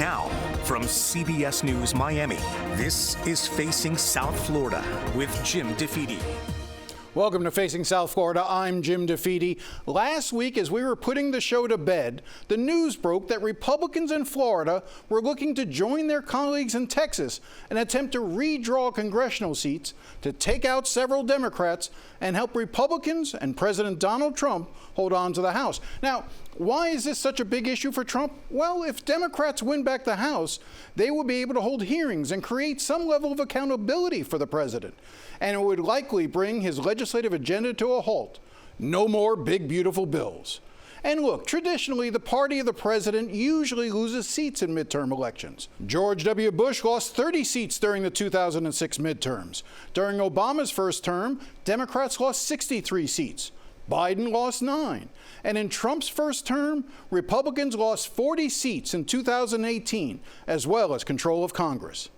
Now, from CBS News Miami, this is Facing South Florida with Jim DeFede. Welcome to Facing South Florida. I'm Jim DeFede. Last week, as we were putting the show to bed, the news broke that Republicans in Florida were looking to join their colleagues in Texas and attempt to redraw congressional seats to take out several Democrats and help Republicans and President Donald Trump hold on to the House. Now, why is this such a big issue for Trump? Well, if Democrats win back the House, they will be able to hold hearings and create some level of accountability for the president. And it would likely bring his legislative agenda to a halt. No more big, beautiful bills. And look, traditionally, the party of the president usually loses seats in midterm elections. George W. Bush lost 30 seats during the 2006 midterms. During Obama's first term, Democrats lost 63 seats. Biden lost 9. And in Trump's first term, Republicans lost 40 seats in 2018, as well as control of Congress.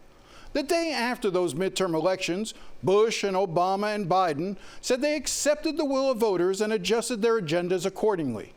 The day after those midterm elections, Bush and Obama and Biden said they accepted the will of voters and adjusted their agendas accordingly.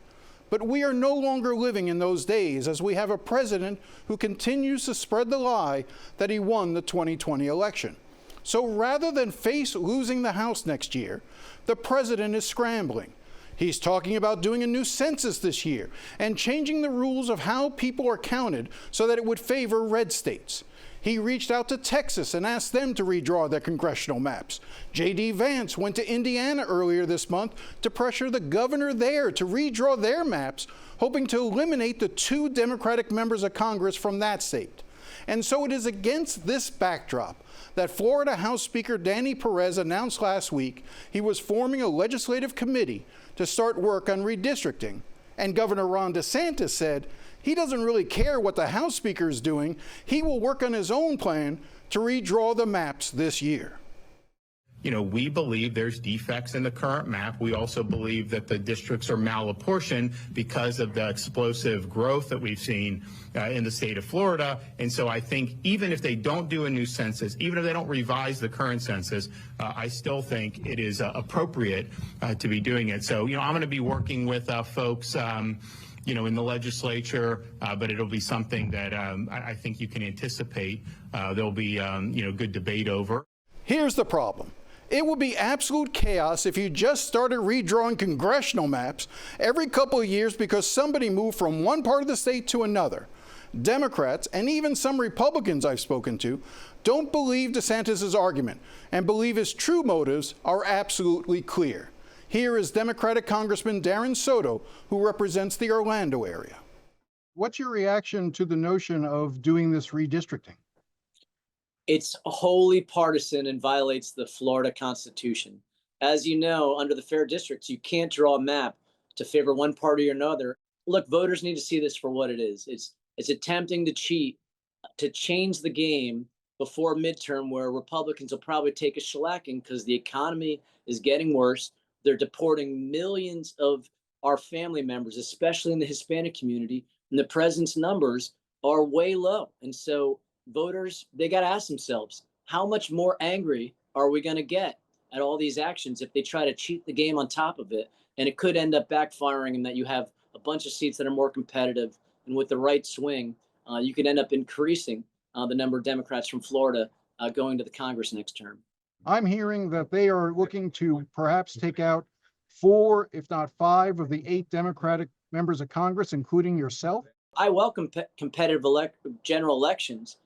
But we are no longer living in those days, as we have a president who continues to spread the lie that he won the 2020 election. So rather than face losing the House next year, the president is scrambling. He's talking about doing a new census this year and changing the rules of how people are counted so that it would favor red states. He reached out to Texas and asked them to redraw their congressional maps. J.D. Vance went to Indiana earlier this month to pressure the governor there to redraw their maps, hoping to eliminate the 2 Democratic members of Congress from that state. And so it is against this backdrop that Florida House Speaker Danny Perez announced last week he was forming a legislative committee to start work on redistricting. And Governor Ron DeSantis said he doesn't really care what the House Speaker is doing. He will work on his own plan to redraw the maps this year. You know, we believe there's defects in the current map. We also believe that the districts are malapportioned because of the explosive growth that we've seen in the state of Florida. And so I think even if they don't do a new census, even if they don't revise the current census, I still think it is appropriate to be doing it. So, I'm going to be working with folks in the legislature, but it'll be something that I think you can anticipate there'll be, good debate over. Here's the problem. It would be absolute chaos if you just started redrawing congressional maps every couple of years because somebody moved from one part of the state to another. Democrats, and even some Republicans I've spoken to, don't believe DeSantis' argument and believe his true motives are absolutely clear. Here is Democratic Congressman Darren Soto, who represents the Orlando area. What's your reaction to the notion of doing this redistricting? It's wholly partisan and violates the Florida Constitution. As you know, under the fair districts, you can't draw a map to favor one party or another. Look, voters need to see this for what it is. It's attempting to cheat, to change the game before midterm, where Republicans will probably take a shellacking because the economy is getting worse. They're deporting millions of our family members, especially in the Hispanic community, and the president's numbers are way low. And so voters, they got to ask themselves, how much more angry are we going to get at all these actions if they try to cheat the game on top of it? And it could end up backfiring in that you have a bunch of seats that are more competitive. And with the right swing, you could end up increasing the number of Democrats from Florida going to the Congress next term. I'm hearing that they are looking to perhaps take out 4, if not 5, of the 8 Democratic members of Congress, including yourself. I welcome competitive general elections.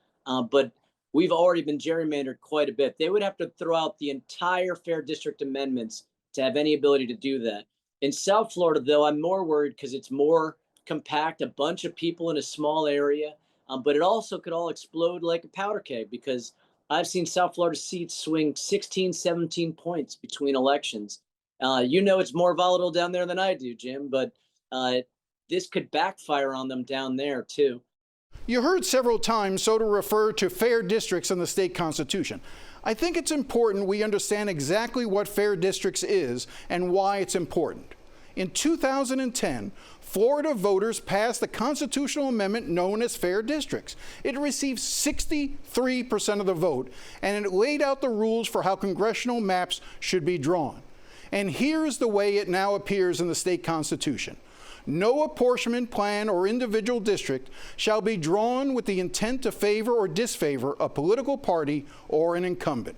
But we've already been gerrymandered quite a bit. They would have to throw out the entire fair district amendments to have any ability to do that. In South Florida, though, I'm more worried because it's more compact, a bunch of people in a small area, but it also could all explode like a powder keg because I've seen South Florida seats swing 16, 17 points between elections. It's more volatile down there than I do, Jim, but this could backfire on them down there, too. You heard several times Soto refer to fair districts in the state constitution. I think it's important we understand exactly what fair districts is and why it's important. In 2010, Florida voters passed a constitutional amendment known as fair districts. It received 63% of the vote, and it laid out the rules for how congressional maps should be drawn. And here's the way it now appears in the state constitution. No apportionment plan or individual district shall be drawn with the intent to favor or disfavor a political party or an incumbent.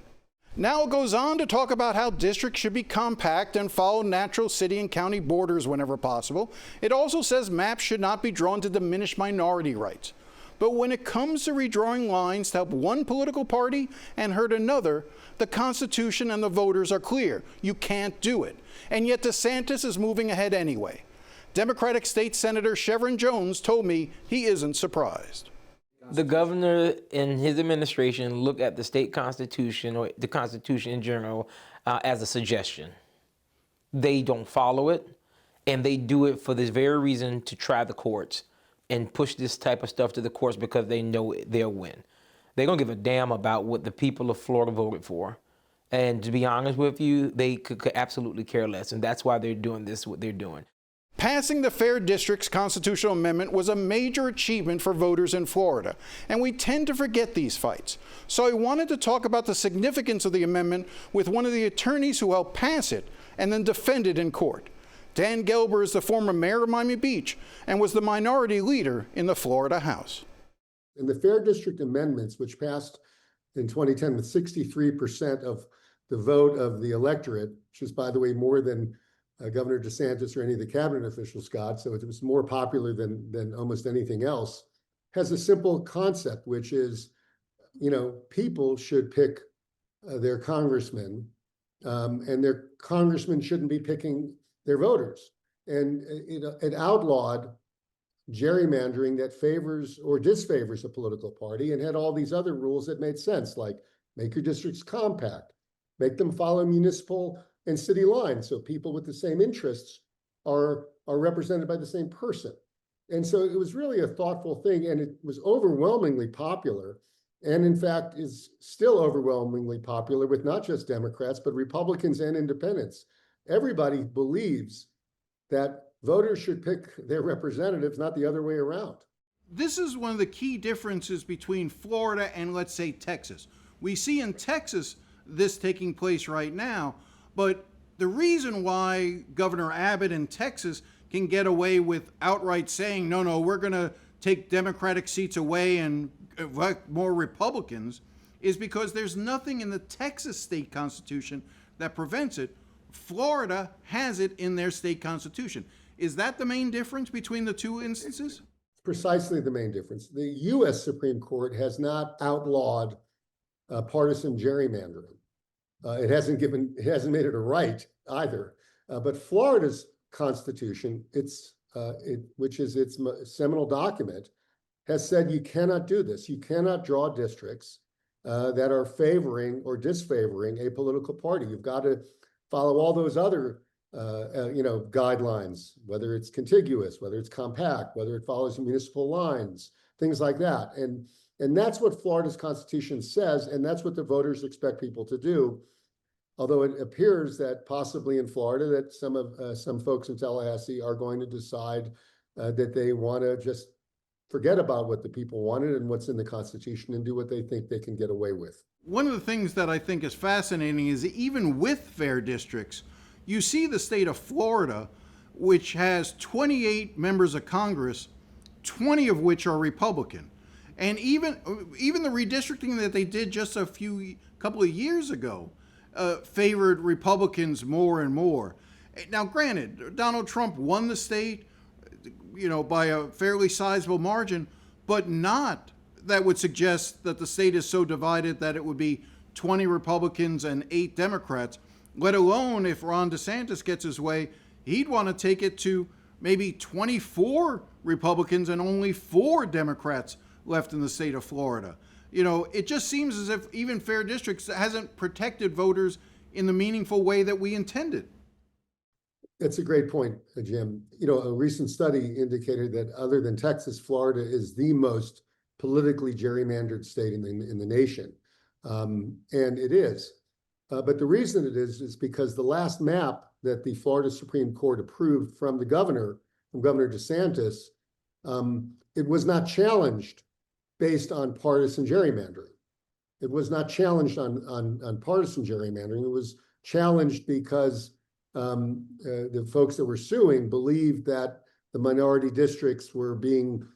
Now it goes on to talk about how districts should be compact and follow natural city and county borders whenever possible. It also says maps should not be drawn to diminish minority rights. But when it comes to redrawing lines to help one political party and hurt another, the Constitution and the voters are clear. You can't do it. And yet DeSantis is moving ahead anyway. Democratic State Senator Chevron Jones told me he isn't surprised. The governor and his administration look at the state constitution or the Constitution in general as a suggestion. They don't follow it, and they do it for this very reason, to try the courts and push this type of stuff to the courts because they know they'll win. They don't give a damn about what the people of Florida voted for. And to be honest with you, they could absolutely care less, and that's why they're doing this, what they're doing. Passing the Fair Districts constitutional amendment was a major achievement for voters in Florida, and we tend to forget these fights. So I wanted to talk about the significance of the amendment with one of the attorneys who helped pass it and then defend it in court. Dan Gelber is the former mayor of Miami Beach and was the minority leader in the Florida House. In the Fair District amendments, which passed in 2010 with 63% of the vote of the electorate, which is, by the way, more than Governor DeSantis or any of the cabinet officials got, so it was more popular than almost anything else, has a simple concept, which is, people should pick their congressmen, and their congressmen shouldn't be picking their voters. And it outlawed gerrymandering that favors or disfavors a political party, and had all these other rules that made sense, like make your districts compact, make them follow municipal and city lines, so people with the same interests are represented by the same person. And so it was really a thoughtful thing, and it was overwhelmingly popular, and in fact is still overwhelmingly popular with not just Democrats, but Republicans and independents. Everybody believes that voters should pick their representatives, not the other way around. This is one of the key differences between Florida and, let's say, Texas. We see in Texas this taking place right now, but the reason why Governor Abbott in Texas can get away with outright saying, no, we're going to take Democratic seats away and elect more Republicans, is because there's nothing in the Texas state constitution that prevents it. Florida has it in their state constitution. Is that the main difference between the two instances? Precisely the main difference. The U.S. Supreme Court has not outlawed partisan gerrymandering. It hasn't made it a right either. But Florida's constitution, which is its seminal document, has said you cannot do this. You cannot draw districts that are favoring or disfavoring a political party. You've got to follow all those other guidelines, whether it's contiguous, whether it's compact, whether it follows municipal lines, things like that. And that's what Florida's constitution says, and that's what the voters expect people to do. Although it appears that possibly in Florida that some folks in Tallahassee are going to decide that they want to just forget about what the people wanted and what's in the Constitution and do what they think they can get away with. One of the things that I think is fascinating is that even with fair districts, you see the state of Florida, which has 28 members of Congress, 20 of which are Republican. And even the redistricting that they did just a couple of years ago favored Republicans more and more. Now, granted, Donald Trump won the state, by a fairly sizable margin, but not that would suggest that the state is so divided that it would be 20 Republicans and 8 Democrats, let alone if Ron DeSantis gets his way, he'd want to take it to maybe 24 Republicans and only 4 Democrats left in the state of Florida. It just seems as if even fair districts hasn't protected voters in the meaningful way that we intended. That's a great point, Jim. A recent study indicated that other than Texas, Florida is the most politically gerrymandered state in the nation. And it is. But the reason it is because the last map that the Florida Supreme Court approved from Governor DeSantis, it was not challenged based on partisan gerrymandering. It was not challenged on partisan gerrymandering. It was challenged because the folks that were suing believed that the minority districts were being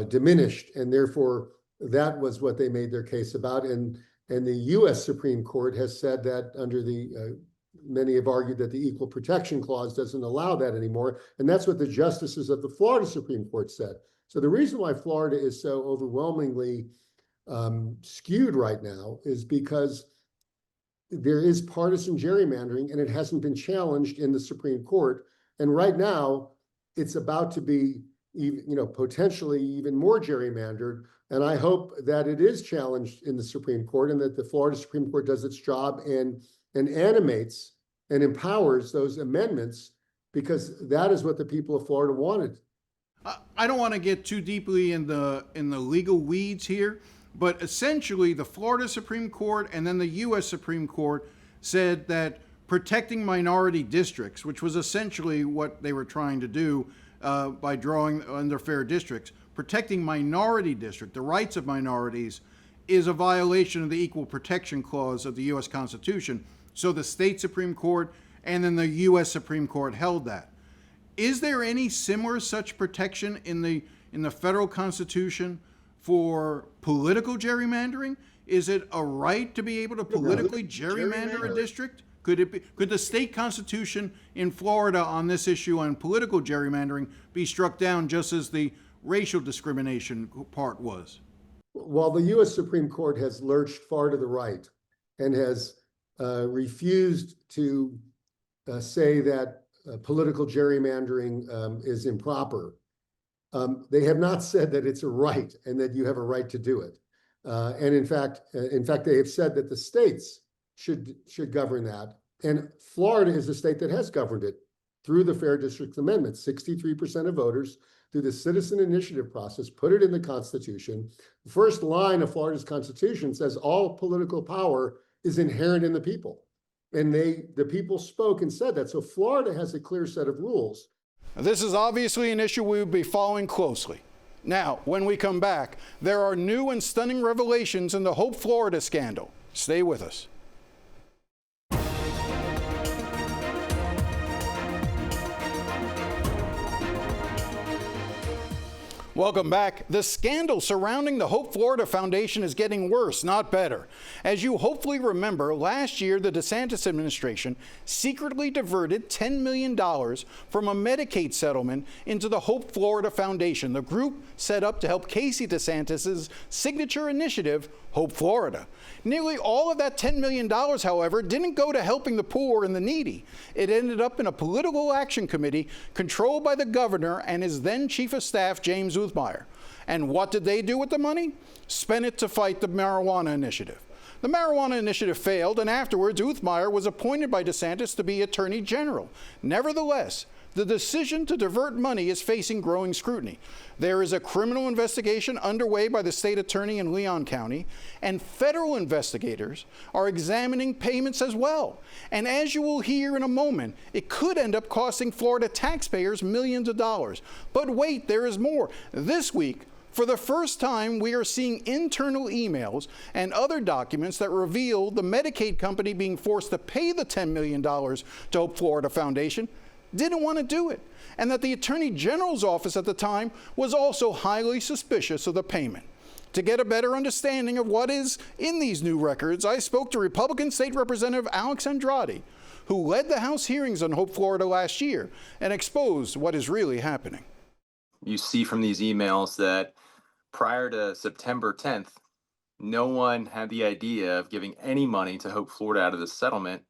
diminished, and therefore that was what they made their case about. And the U.S. Supreme Court has said that under the many have argued that the Equal Protection Clause doesn't allow that anymore, and that's what the justices of the Florida Supreme Court said. So the reason why Florida is so overwhelmingly skewed right now is because there is partisan gerrymandering, and it hasn't been challenged in the Supreme Court. And right now, it's about to be, potentially even more gerrymandered. And I hope that it is challenged in the Supreme Court, and that the Florida Supreme Court does its job and animates and empowers those amendments, because that is what the people of Florida wanted. I don't want to get too deeply in the legal weeds here, but essentially the Florida Supreme Court and then the U.S. Supreme Court said that protecting minority districts, which was essentially what they were trying to do by drawing under fair districts, protecting minority district, the rights of minorities, is a violation of the Equal Protection Clause of the U.S. Constitution. So the state Supreme Court and then the U.S. Supreme Court held that. Is there any similar such protection in the federal Constitution for political gerrymandering? Is it a right to be able to politically gerrymander a district? Could the state constitution in Florida on this issue on political gerrymandering be struck down just as the racial discrimination part was? While the U.S. Supreme Court has lurched far to the right and has refused to say that political gerrymandering is improper, they have not said that it's a right and that you have a right to do it. And in fact, they have said that the states should govern that. And Florida is a state that has governed it through the Fair District Amendment. 63% of voters, through the citizen initiative process, put it in the Constitution. The first line of Florida's Constitution says all political power is inherent in the people. And the people spoke and said that. So Florida has a clear set of rules. This is obviously an issue we will be following closely. Now, when we come back, there are new and stunning revelations in the Hope Florida scandal. Stay with us. Welcome back. The scandal surrounding the Hope Florida Foundation is getting worse, not better. As you hopefully remember, last year the DeSantis administration secretly diverted $10 million from a Medicaid settlement into the Hope Florida Foundation, the group set up to help Casey DeSantis' signature initiative, Hope Florida. Nearly all of that $10 million, however, didn't go to helping the poor and the needy. It ended up in a political action committee controlled by the governor and his then chief of staff, James Uthmeier. And what did they do with the money? Spent it to fight the marijuana initiative. The marijuana initiative failed, and afterwards, Uthmeier was appointed by DeSantis to be Attorney General. Nevertheless, the decision to divert money is facing growing scrutiny. There is a criminal investigation underway by the state attorney in Leon County, and federal investigators are examining payments as well. And as you will hear in a moment, it could end up costing Florida taxpayers millions of dollars. But wait, there is more. This week, for the first time, we are seeing internal emails and other documents that reveal the Medicaid company being forced to pay the $10 million to Hope Florida Foundation didn't want to do it, and that the Attorney General's office at the time was also highly suspicious of the payment. To get a better understanding of what is in these new records, I spoke to Republican State Representative Andrade, who led the House hearings on Hope Florida last year and exposed what is really happening. You see from these emails that prior to September 10th, no one had the idea of giving any money to Hope Florida out of this settlement.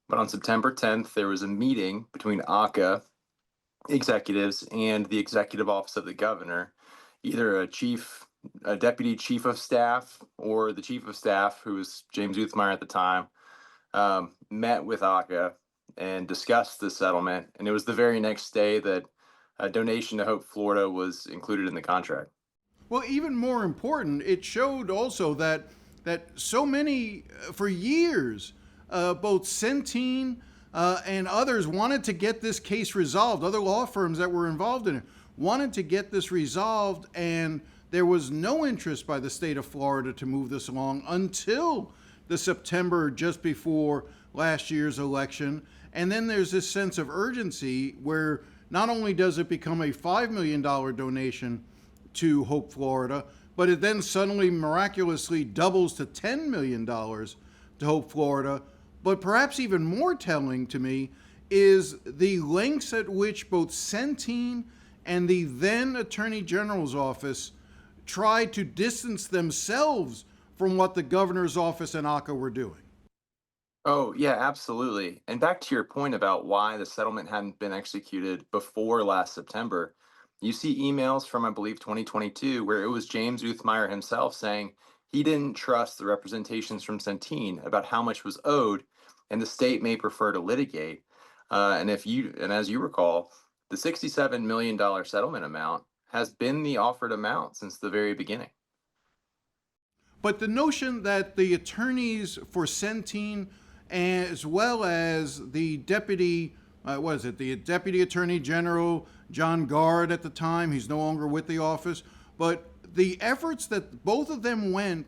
But on September 10th, there was a meeting between ACA executives and the executive office of the governor. Either a deputy chief of staff or the chief of staff, who was James Uthmeier at the time, met with ACA and discussed the settlement. And it was the very next day that a donation to Hope Florida was included in the contract. Well, even more important, it showed also that so many, for years, both Centene and others wanted to get this case resolved. Other law firms that were involved in it wanted to get this resolved, and there was no interest by the state of Florida to move this along until the September just before last year's election. And then there's this sense of urgency where not only does it become a $5 million donation to Hope Florida, but it then suddenly miraculously doubles to $10 million to Hope Florida. But perhaps even more telling to me is the lengths at which both Centene and the then Attorney General's office tried to distance themselves from what the governor's office and ACA were doing. Oh, yeah, absolutely. And back to your point about why the settlement hadn't been executed before last September, you see emails from, I believe, 2022, where it was James Uthmeier himself saying he didn't trust the representations from Centene about how much was owed, and the state may prefer to litigate. And as you recall, the $67 million settlement amount has been the offered amount since the very beginning. But the notion that the attorneys for Centene, as well as the deputy, the Deputy Attorney General, John Gard at the time, he's no longer with the office, but the efforts that both of them went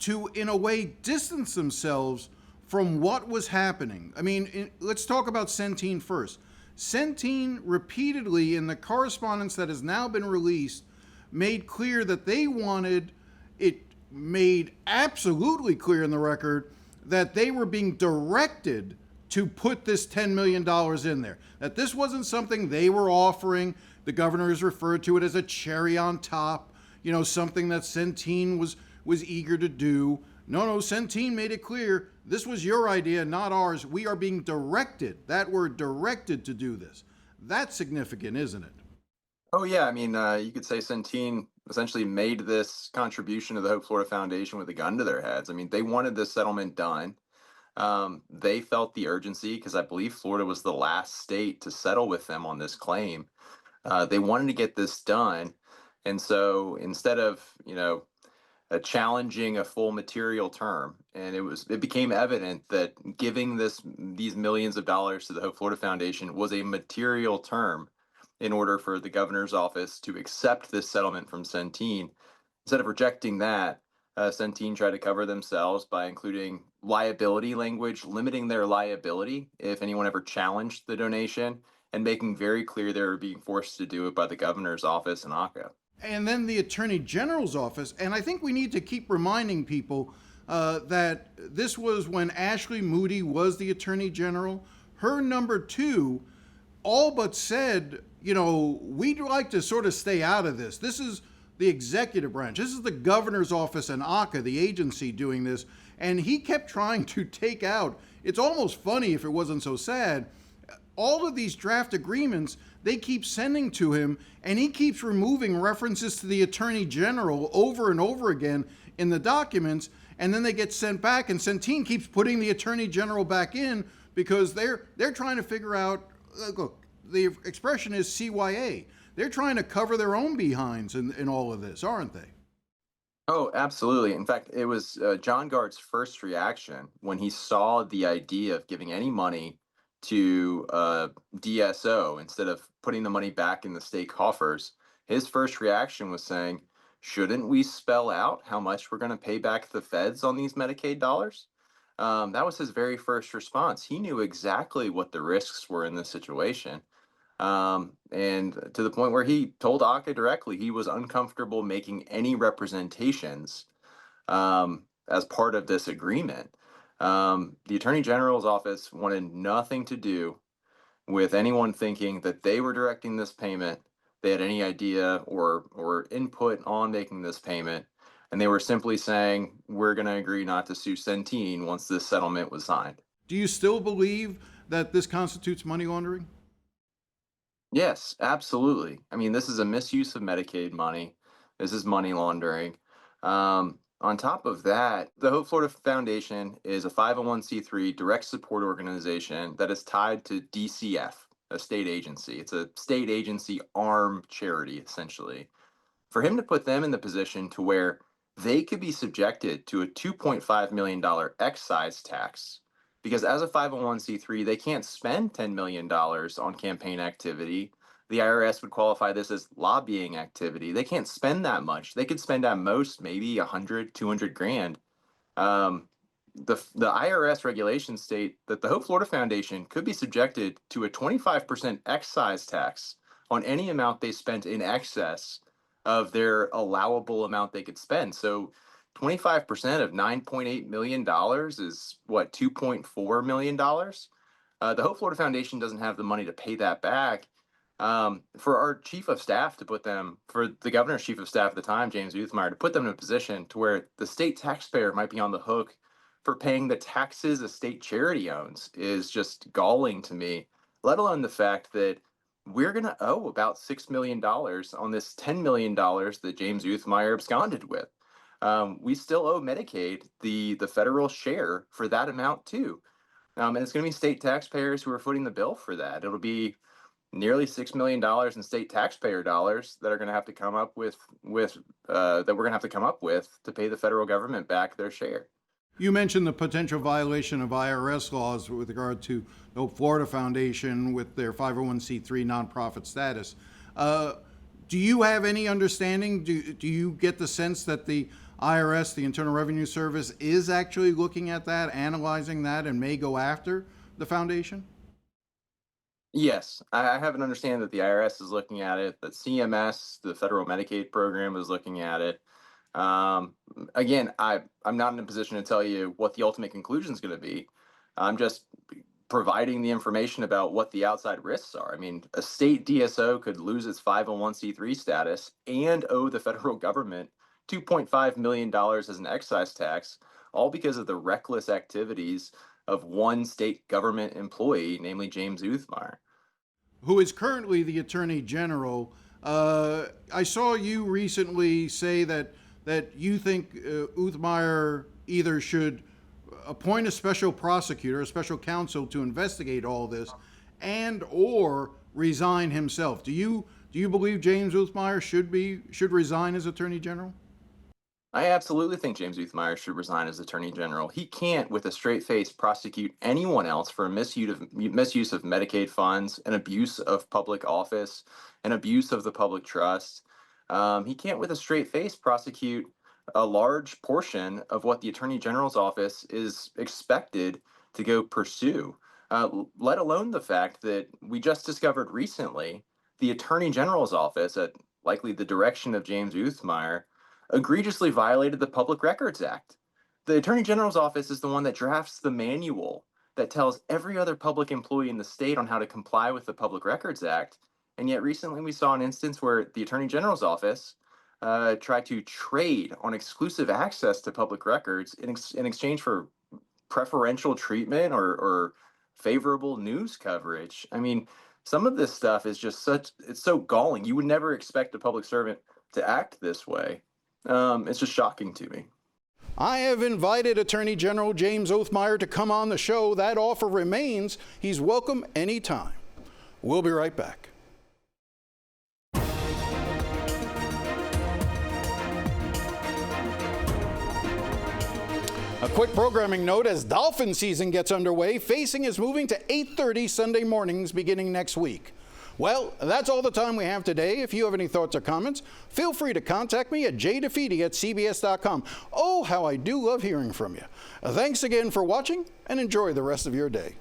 to, in a way, distance themselves from what was happening. I mean, let's talk about Centene first. Centene repeatedly, in the correspondence that has now been released, made clear that they wanted it made absolutely clear in the record that they were being directed to put this $10 million in there. That this wasn't something they were offering. The governor has referred to it as a cherry on top, something that Centene was eager to do. No, Centene made it clear, this was your idea, not ours. We are being directed, that word directed, to do this. That's significant, isn't it? Oh, yeah. I mean, you could say Centene essentially made this contribution to the Hope Florida Foundation with a gun to their heads. I mean, they wanted this settlement done. They felt the urgency because I believe Florida was the last state to settle with them on this claim. They wanted to get this done. And so instead of, challenging a full material term, and it became evident that giving these millions of dollars to the Hope Florida Foundation was a material term in order for the governor's office to accept this settlement from Centene. Instead of rejecting that, Centene tried to cover themselves by including liability language, limiting their liability if anyone ever challenged the donation, and making very clear they were being forced to do it by the governor's office and ACA. And then the Attorney General's office, and I think we need to keep reminding people that this was when Ashley Moody was the Attorney General. Her number two all but said, we'd like to sort of stay out of this. This is the executive branch. This is the governor's office and ACA, the agency, doing this. And he kept trying to take out, it's almost funny if it wasn't so sad, all of these draft agreements they keep sending to him, and he keeps removing references to the Attorney General over and over again in the documents, and then they get sent back, and Centene keeps putting the Attorney General back in because they're trying to figure out, look, the expression is CYA. They're trying to cover their own behinds in all of this, aren't they? Oh, absolutely. In fact, it was John Gard's first reaction when he saw the idea of giving any money to DSO instead of putting the money back in the state coffers. His first reaction was saying, shouldn't we spell out how much we're going to pay back the feds on these Medicaid dollars? That was his very first response. He knew exactly what the risks were in this situation. And to the point where he told ACA directly he was uncomfortable making any representations as part of this agreement. The Attorney General's office wanted nothing to do with anyone thinking that they were directing this payment, they had any idea or input on making this payment, and they were simply saying, we're going to agree not to sue Centene once this settlement was signed. Do you still believe that this constitutes money laundering? Yes, absolutely. I mean, this is a misuse of Medicaid money. This is money laundering. On top of that, the Hope Florida Foundation is a 501c3 direct support organization that is tied to DCF, a state agency. It's a state agency arm charity, essentially. For him to put them in the position to where they could be subjected to a $2.5 million excise tax, because as a 501c3, they can't spend $10 million on campaign activity. The IRS would qualify this as lobbying activity. They can't spend that much. They could spend at most maybe 100, 200 grand. The IRS regulations state that the Hope Florida Foundation could be subjected to a 25% excise tax on any amount they spent in excess of their allowable amount they could spend. So 25% of $9.8 million is what, $2.4 million? The Hope Florida Foundation doesn't have the money to pay that back. For our chief of staff to put them, for the governor's chief of staff at the time, James Uthmeier, to put them in a position to where the state taxpayer might be on the hook for paying the taxes a state charity owns is just galling to me, let alone the fact that we're going to owe about $6 million on this $10 million that James Uthmeier absconded with. We still owe Medicaid the federal share for that amount too. And it's going to be state taxpayers who are footing the bill for that. It'll be nearly $6 million in state taxpayer dollars that are going to have to come up with that we're going to have to come up with to pay the federal government back their share. You mentioned the potential violation of IRS laws with regard to the Hope Florida Foundation with their 501c3 nonprofit status. Do you have any understanding? Do you get the sense that the IRS, the Internal Revenue Service, is actually looking at that, analyzing that, and may go after the foundation? Yes, I have an understanding that the IRS is looking at it, that CMS, the federal Medicaid program, is looking at it. Again, I'm not in a position to tell you what the ultimate conclusion is going to be. I'm just providing the information about what the outside risks are. I mean, a state DSO could lose its 501c3 status and owe the federal government $2.5 million as an excise tax, all because of the reckless activities of one state government employee, namely James Uthmeier, who is currently the Attorney General. I saw you recently say that you think Uthmeier either should appoint a special prosecutor, a special counsel to investigate all this, and or resign himself. Do you believe James Uthmeier should resign as Attorney General? I absolutely think James Uthmeier should resign as Attorney General. He can't, with a straight face, prosecute anyone else for misuse of Medicaid funds, an abuse of public office, an abuse of the public trust. He can't, with a straight face, prosecute a large portion of what the Attorney General's office is expected to go pursue, let alone the fact that we just discovered recently the Attorney General's office, at likely the direction of James Uthmeier, egregiously violated the Public Records Act. The Attorney General's office is the one that drafts the manual that tells every other public employee in the state on how to comply with the Public Records Act. And yet recently we saw an instance where the Attorney General's office tried to trade on exclusive access to public records in exchange for preferential treatment or favorable news coverage. I mean, some of this stuff is just it's so galling. You would never expect a public servant to act this way. It's just shocking to me. I have invited Attorney General James Uthmeier to come on the show. That offer remains. He's welcome anytime. We'll be right back. A quick programming note: as dolphin season gets underway, Facing is moving to 8:30 Sunday mornings beginning next week. Well, that's all the time we have today. If you have any thoughts or comments, feel free to contact me at jdefede@cbs.com. Oh, how I do love hearing from you. Thanks again for watching, and enjoy the rest of your day.